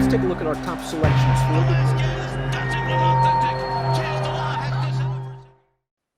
let's take a look at our top selections for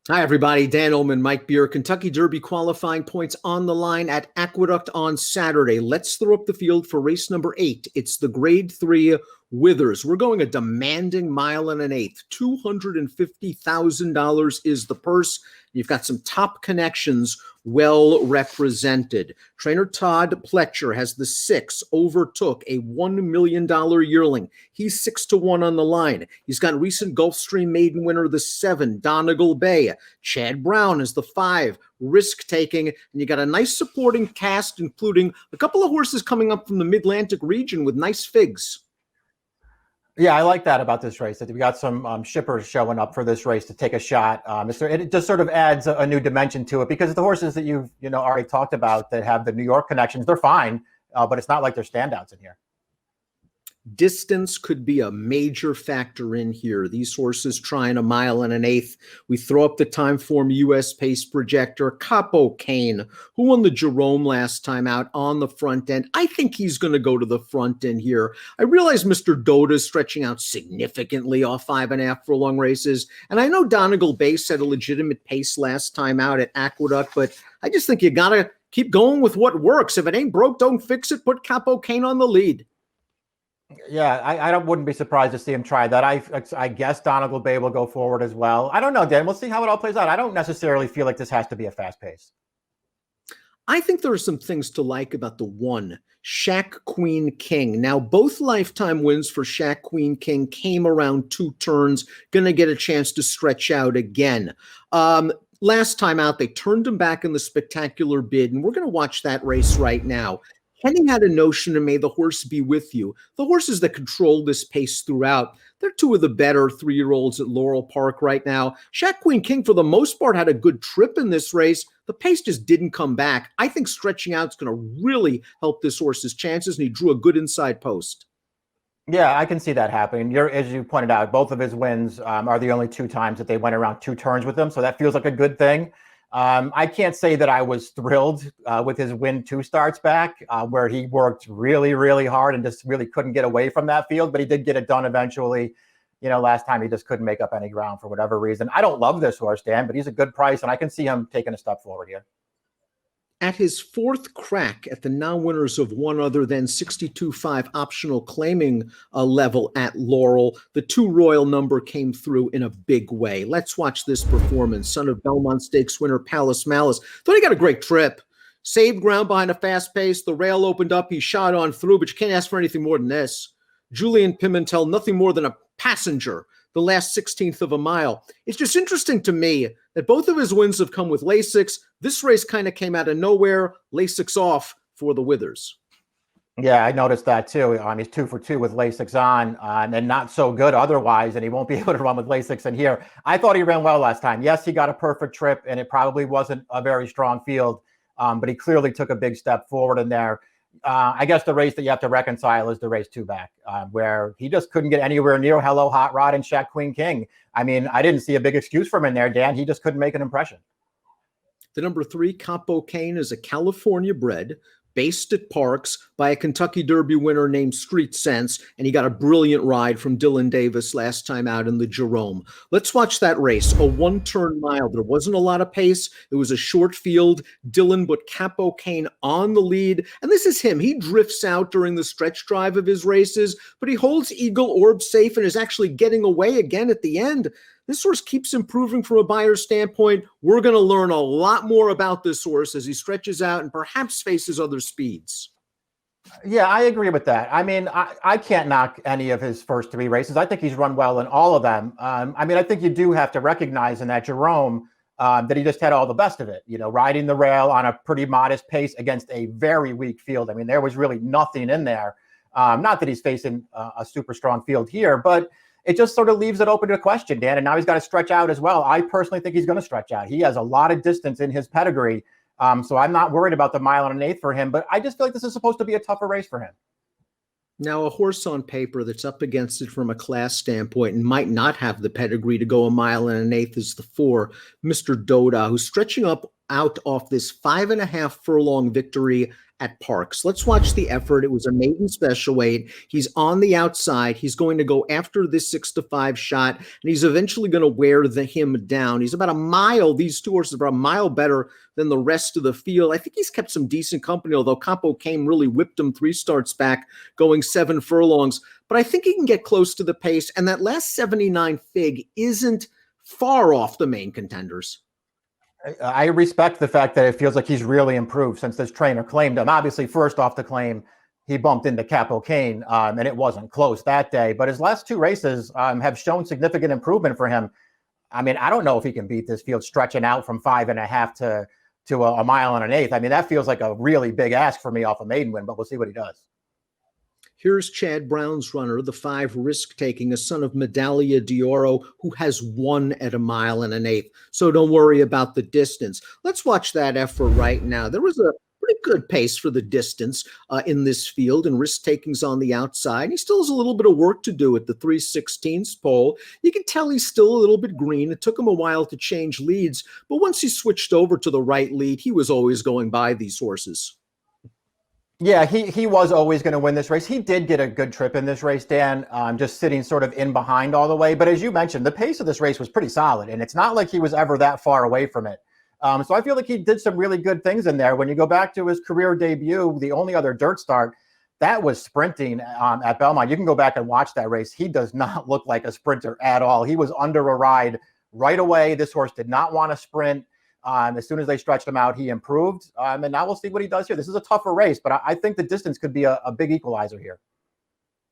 Hi, everybody. Dan Illman, Mike Beer. Kentucky Derby qualifying points on the line at Aqueduct on Saturday. Let's throw up the field for race number 8. It's the Grade 3 Withers. We're going a demanding mile and an eighth. $250,000 is the purse. You've got some top connections well represented. Trainer Todd Pletcher has the 6, Overtook, a $1 million yearling. He's 6-1 on the line. He's got recent Gulfstream maiden winner, the 7, Donegal Bay. Chad Brown is the 5, Risk Taking. And you got a nice supporting cast, including a couple of horses coming up from the Mid-Atlantic region with nice figs. Yeah, I like that about this race, that we got some shippers showing up for this race to take a shot. It just sort of adds a new dimension to it, because the horses that you've already talked about that have the New York connections, they're fine, but it's not like they're standouts in here. Distance could be a major factor in here. These horses trying a mile and an eighth. We throw up the time form US pace projector. Capo Kane, who won the Jerome last time out on the front end. I think he's going to go to the front end here. I realize Mr. Doda is stretching out significantly off 5.5 furlong races. And I know Donegal Bay set a legitimate pace last time out at Aqueduct, but I just think you got to keep going with what works. If it ain't broke, don't fix it. Put Capo Kane on the lead. Yeah, I wouldn't be surprised to see him try that. I guess Donegal Bay will go forward as well. I don't know, Dan. We'll see how it all plays out. I don't necessarily feel like this has to be a fast pace. I think there are some things to like about the 1, Shaq Queen King. Now, both lifetime wins for Shaq Queen King came around 2 turns. Going to get a chance to stretch out again. Last time out, they turned him back in the spectacular bid, and we're going to watch that race right now. Kenny had a notion of may the horse be with you. The horses that control this pace throughout, they're 2 of the better 3-year-olds at Laurel Park right now. Shaq Queen King, for the most part, had a good trip in this race. The pace just didn't come back. I think stretching out is going to really help this horse's chances, and he drew a good inside post. Yeah, I can see that happening. As you pointed out, both of his wins are the only 2 times that they went around 2 turns with him, so that feels like a good thing. I can't say that I was thrilled with his win 2 starts back, where he worked really, really hard and just really couldn't get away from that field, but he did get it done eventually. Last time he just couldn't make up any ground for whatever reason. I don't love this horse, Dan, but he's a good price, and I can see him taking a step forward here. At his 4th crack at the non-winners of one other than 62.5 optional claiming level at Laurel, the 2 Royal number came through in a big way. Let's watch this performance. Son of Belmont Stakes winner Palace Malice. Thought he got a great trip. Saved ground behind a fast pace. The rail opened up. He shot on through, but you can't ask for anything more than this. Julian Pimentel, nothing more than a passenger the last 16th of a mile. It's just interesting to me that both of his wins have come with Lasix. This race kind of came out of nowhere. Lasix off for the Withers. Yeah, I noticed that too. He's 2 for 2 with Lasix on, and not so good otherwise, and he won't be able to run with Lasix in here. I thought he ran well last time. Yes, he got a perfect trip, and it probably wasn't a very strong field, but he clearly took a big step forward in there. I guess the race that you have to reconcile is the race 2 back, where he just couldn't get anywhere near Hello Hot Rod and Shaq Queen King. I mean, I didn't see a big excuse for him in there, Dan. He just couldn't make an impression. The number 3, Capo Kane, is a California bred, based at Parks by a Kentucky Derby winner named Street Sense, and he got a brilliant ride from Dylan Davis last time out in the Jerome. Let's watch that race, a 1-turn mile. There wasn't a lot of pace. It was a short field. Dylan put Capo Kane on the lead, and this is him. He drifts out during the stretch drive of his races, but he holds Eagle Orb safe and is actually getting away again at the end. This horse keeps improving from a buyer's standpoint. We're going to learn a lot more about this horse as he stretches out and perhaps faces other speeds. Yeah, I agree with that. I mean, I can't knock any of his first 3 races. I think he's run well in all of them. I think you do have to recognize in that Jerome that he just had all the best of it, riding the rail on a pretty modest pace against a very weak field. I mean, there was really nothing in there. Not that he's facing a super strong field here, but it just sort of leaves it open to a question, Dan. And now he's got to stretch out as well. I personally think he's going to stretch out. He has a lot of distance in his pedigree. So I'm not worried about the mile and an eighth for him, but I just feel like this is supposed to be a tougher race for him. Now, a horse on paper that's up against it from a class standpoint and might not have the pedigree to go a mile and an eighth is the 4, Mr. Doda, who's stretching out off this 5.5 furlong victory at Parks. Let's watch the effort. It was a maiden special weight. He's on the outside. He's going to go after this 6-5 shot, and he's eventually going to wear him down. He's about a mile. These two horses are about a mile better than the rest of the field. I think he's kept some decent company, although Capo Kane really whipped him 3 starts back, going 7 furlongs. But I think he can get close to the pace, and that last 79 fig isn't far off the main contenders. I respect the fact that it feels like he's really improved since this trainer claimed him. Obviously, first off the claim, he bumped into Capo Kane, and it wasn't close that day. But his last 2 races have shown significant improvement for him. I mean, I don't know if he can beat this field stretching out from 5.5 to a mile and an eighth. I mean, that feels like a really big ask for me off a maiden win, but we'll see what he does. Here's Chad Brown's runner, the 5 risk-taking, a son of Medaglia d'Oro, who has won at a mile and an eighth. So don't worry about the distance. Let's watch that effort right now. There was a pretty good pace for the distance in this field, and risk-taking's on the outside. He still has a little bit of work to do at the 3/16 pole. You can tell he's still a little bit green. It took him a while to change leads, but once he switched over to the right lead, he was always going by these horses. Yeah, he was always going to win this race. He did get a good trip in this race, Dan, just sitting sort of in behind all the way. But as you mentioned, the pace of this race was pretty solid, and it's not like he was ever that far away from it. So I feel like he did some really good things in there. When you go back to his career debut, the only other dirt start, that was sprinting at Belmont. You can go back and watch that race. He does not look like a sprinter at all. He was under a ride right away. This horse did not want to sprint. As soon as they stretched him out, he improved. And now we'll see what he does here. This is a tougher race, but I think the distance could be a big equalizer here.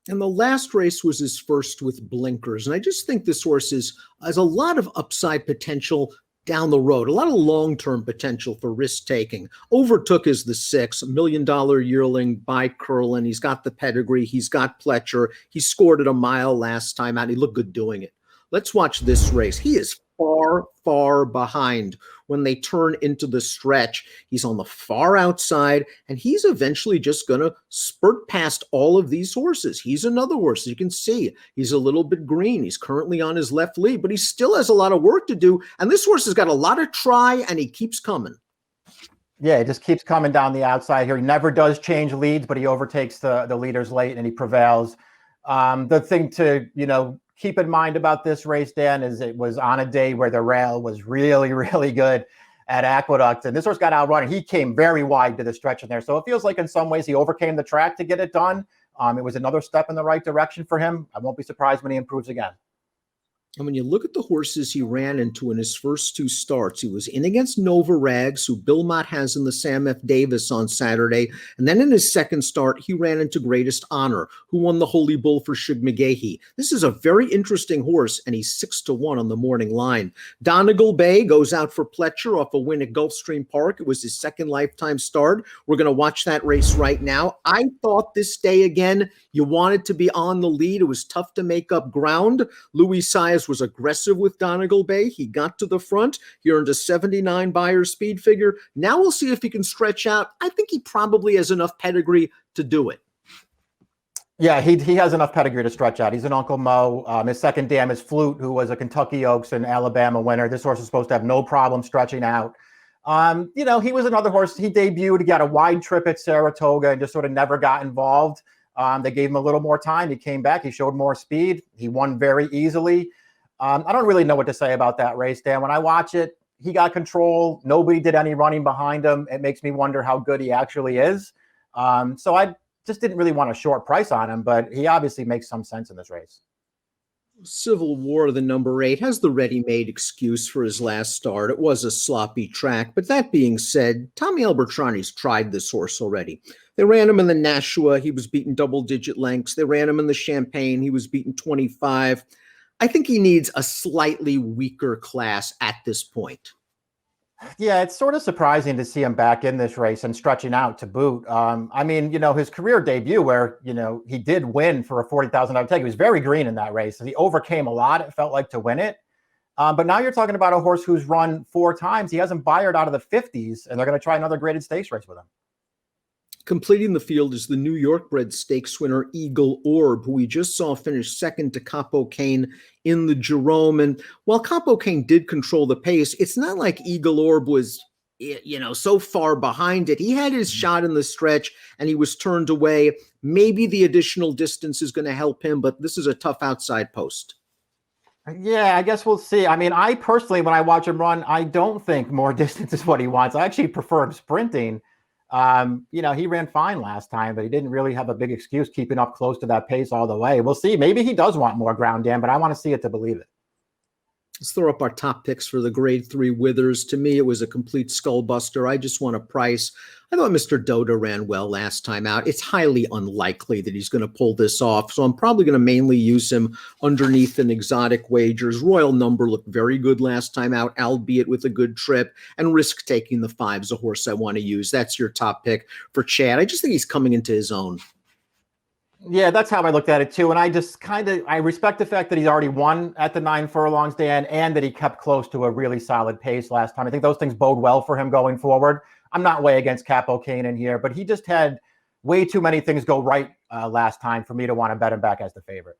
And the last race was his first with blinkers. And I just think this horse has a lot of upside potential down the road, a lot of long-term potential for risk-taking. Overtook is the 6, $1 million yearling by Curlin. He's got the pedigree. He's got Pletcher. He scored at a mile last time out. He looked good doing it. Let's watch this race. He is far, far behind when they turn into the stretch. He's on the far outside, and he's eventually just going to spurt past all of these horses. He's another horse. As you can see, he's a little bit green. He's currently on his left lead, but he still has a lot of work to do, and this horse has got a lot of try, and he keeps coming. Yeah, he just keeps coming down the outside here. He never does change leads, but he overtakes the leaders late, and he prevails. The thing to, keep in mind about this race, Dan, is it was on a day where the rail was really, really good at Aqueduct, and this horse got outrun. He came very wide to the stretch in there. So it feels like in some ways he overcame the track to get it done. It was another step in the right direction for him. I won't be surprised when he improves again. And when you look at the horses he ran into in his first 2 starts, he was in against Nova Rags, who Bill Mott has in the Sam F. Davis on Saturday. And then in his second start, he ran into Greatest Honor, who won the Holy Bull for Shug McGahee. This is a very interesting horse, and he's 6-1 on the morning line. Donegal Bay goes out for Pletcher off a win at Gulfstream Park. It was his second lifetime start. We're going to watch that race right now. I thought this day again, you wanted to be on the lead. It was tough to make up ground. Louis Saez was aggressive with Donegal Bay. He got to the front. He earned a 79 buyer speed figure. Now we'll see if he can stretch out. I think he probably has enough pedigree to do it. Yeah, he has enough pedigree to stretch out. He's an Uncle Mo. His second dam is Flute, who was a Kentucky Oaks and Alabama winner. This horse is supposed to have no problem stretching out. He was another horse. He debuted. He got a wide trip at Saratoga and just sort of never got involved. They gave him a little more time. He came back. He showed more speed. He won very easily. I don't really know what to say about that race, Dan. When I watch it, he got control. Nobody did any running behind him. It makes me wonder how good he actually is. So I just didn't really want a short price on him, but he obviously makes some sense in this race. Civil War, the number 8, has the ready-made excuse for his last start. It was a sloppy track, but that being said, Tommy Albertrani's tried this horse already. They ran him in the Nashua. He was beaten double-digit lengths. They ran him in the Champagne. He was beaten 25. I think he needs a slightly weaker class at this point. Yeah, it's sort of surprising to see him back in this race and stretching out to boot. His career debut where, he did win for a $40,000 take. He was very green in that race. He overcame a lot, it felt like, to win it. But now you're talking about a horse who's run 4 times. He hasn't buyered out of the 50s, and they're going to try another graded stakes race with him. Completing the field is the New York bred stakes winner Eagle Orb, who we just saw finish second to Capo Kane in the Jerome. And while Capo Kane did control the pace, it's not like Eagle Orb was so far behind it. He had his shot in the stretch and he was turned away. Maybe the additional distance is going to help him, but this is a tough outside post. Yeah, I guess we'll see. I mean, I personally, when I watch him run, I don't think more distance is what he wants. I actually prefer him sprinting. He ran fine last time, but he didn't really have a big excuse keeping up close to that pace all the way. We'll see. Maybe he does want more ground, Dan, but I want to see it to believe it. Let's throw up our top picks for the grade 3 Withers. To me, it was a complete skull buster. I just want a price. I thought Mr. Doda ran well last time out. It's highly unlikely that he's going to pull this off, so I'm probably going to mainly use him underneath in exotic wagers. Royal Number looked very good last time out, albeit with a good trip, and Risk Taking the 5 is a horse I want to use. That's your top pick for Chad. I just think he's coming into his own. Yeah, that's how I looked at it too. And I respect the fact that he's already won at the 9 furlongs, Dan, and that he kept close to a really solid pace last time. I think those things bode well for him going forward. I'm not way against Capo Kane in here, but he just had way too many things go right last time for me to want to bet him back as the favorite.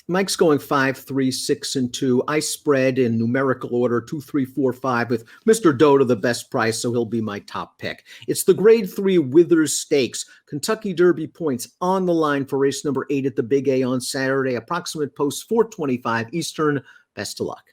Mike's going 5, 3, 6, and 2. I spread in numerical order 2, 3, 4, 5 with Mr. Doda the best price, so he'll be my top pick. It's the grade 3 Withers Stakes. Kentucky Derby points on the line for race number 8 at the Big A on Saturday. Approximate post 4:25 Eastern. Best of luck.